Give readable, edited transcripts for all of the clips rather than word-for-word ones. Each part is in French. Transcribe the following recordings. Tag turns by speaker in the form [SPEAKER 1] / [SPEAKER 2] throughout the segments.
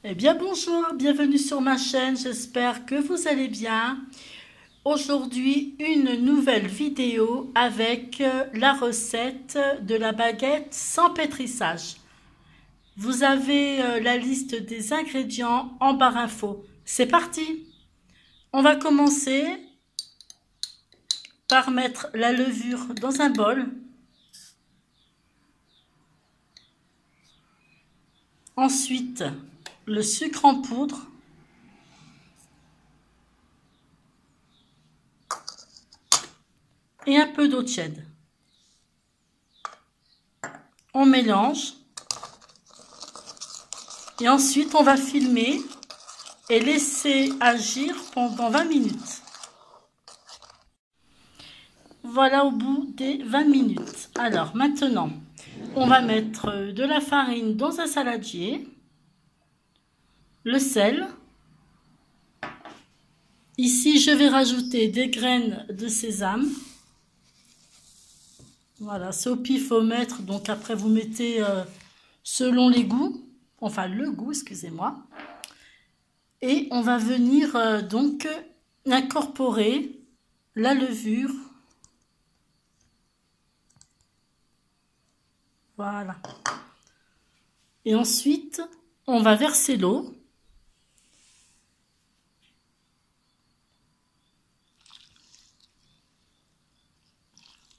[SPEAKER 1] Eh bien bonjour, bienvenue sur ma chaîne, j'espère que vous allez bien. Aujourd'hui, une nouvelle vidéo avec la recette de la baguette sans pétrissage. Vous avez la liste des ingrédients en barre info. C'est parti! On va commencer par mettre la levure dans un bol. Ensuite, le sucre en poudre. Et un peu d'eau tiède. On mélange. Et ensuite, on va filmer et laisser agir pendant 20 minutes. Voilà au bout des 20 minutes. Alors maintenant, on va mettre de la farine dans un saladier, le sel. Ici, je vais rajouter des graines de sésame. Voilà, c'est au pifomètre, donc après vous mettez selon les goûts, enfin le goût, excusez-moi. Et on va venir donc incorporer la levure. Voilà. Et ensuite, on va verser l'eau.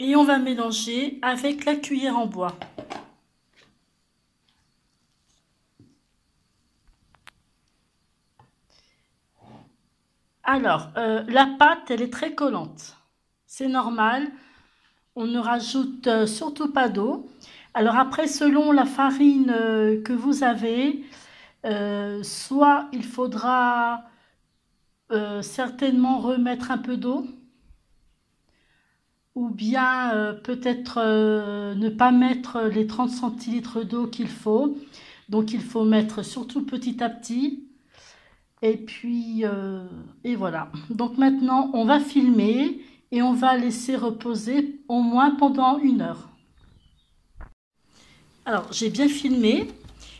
[SPEAKER 1] Et on va mélanger avec la cuillère en bois. Alors, la pâte, elle est très collante. C'est normal. On ne rajoute surtout pas d'eau. Alors après, selon la farine que vous avez, soit il faudra certainement remettre un peu d'eau, ou bien peut-être ne pas mettre les 30 centilitres d'eau qu'il faut. Donc il faut mettre surtout petit à petit. Et puis, et voilà. Donc maintenant, on va filmer et on va laisser reposer au moins pendant 1 heure. Alors, j'ai bien filmé.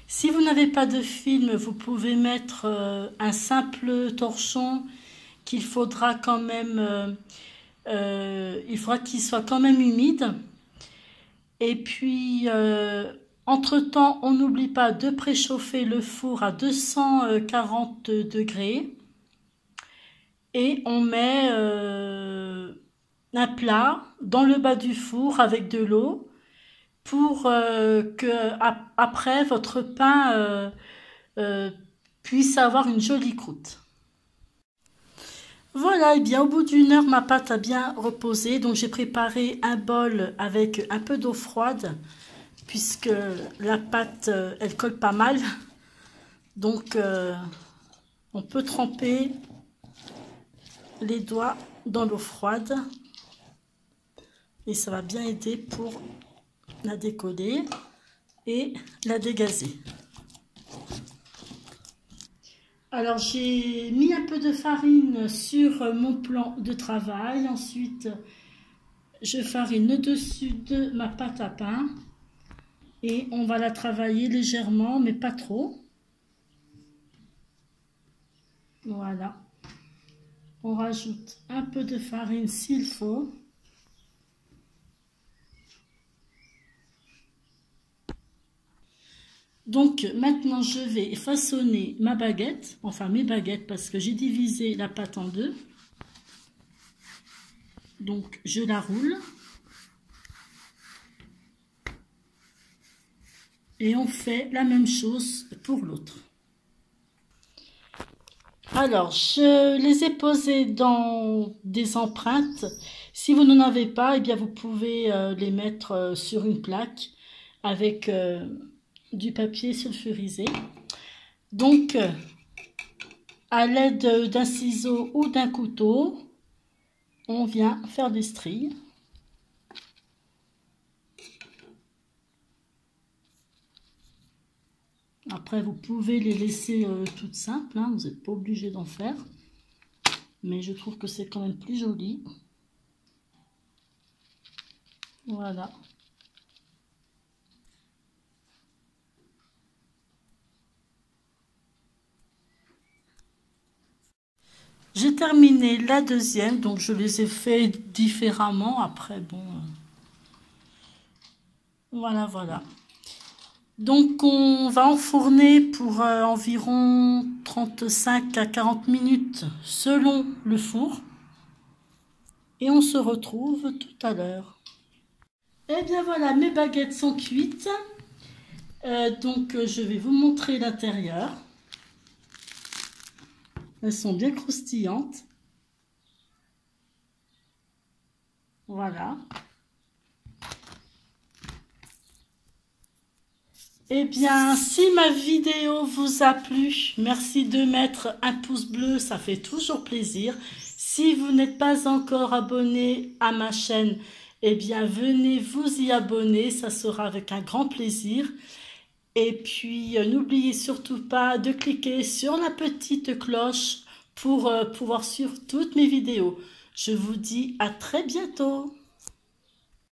[SPEAKER 1] Si vous n'avez pas de film, vous pouvez mettre un simple torchon qu'il faudra quand même, il faudra qu'il soit quand même humide. Et puis, entre-temps, on n'oublie pas de préchauffer le four à 240 degrés. Et on met un plat dans le bas du four avec de l'eau pour que après votre pain puisse avoir une jolie croûte. Voilà, et bien au bout d'1 heure, ma pâte a bien reposé. Donc j'ai préparé un bol avec un peu d'eau froide puisque la pâte, elle colle pas mal. Donc on peut tremper les doigts dans l'eau froide et ça va bien aider pour la décoller et la dégazer. Alors j'ai mis un peu de farine sur mon plan de travail. Ensuite je farine au-dessus de ma pâte à pain et on va la travailler légèrement mais pas trop. Voilà. On rajoute un peu de farine s'il faut. Donc maintenant je vais façonner ma baguette, enfin mes baguettes parce que j'ai divisé la pâte en deux. Donc je la roule. Et on fait la même chose pour l'autre. Alors, je les ai posés dans des empreintes. Si vous n'en avez pas, eh bien vous pouvez les mettre sur une plaque avec du papier sulfurisé. Donc, à l'aide d'un ciseau ou d'un couteau, on vient faire des stries. Après, vous pouvez les laisser toutes simples, hein, vous n'êtes pas obligé d'en faire. Mais je trouve que c'est quand même plus joli. Voilà. J'ai terminé la deuxième, donc je les ai fait différemment. Après, bon, voilà, voilà. Donc, on va enfourner pour environ 35 à 40 minutes selon le four. Et on se retrouve tout à l'heure. Et bien voilà, mes baguettes sont cuites. Donc, je vais vous montrer l'intérieur. Elles sont bien croustillantes. Voilà. Eh bien, si ma vidéo vous a plu, merci de mettre un pouce bleu, ça fait toujours plaisir. Si vous n'êtes pas encore abonné à ma chaîne, eh bien, venez vous y abonner, ça sera avec un grand plaisir. Et puis, n'oubliez surtout pas de cliquer sur la petite cloche pour pouvoir suivre toutes mes vidéos. Je vous dis à très bientôt.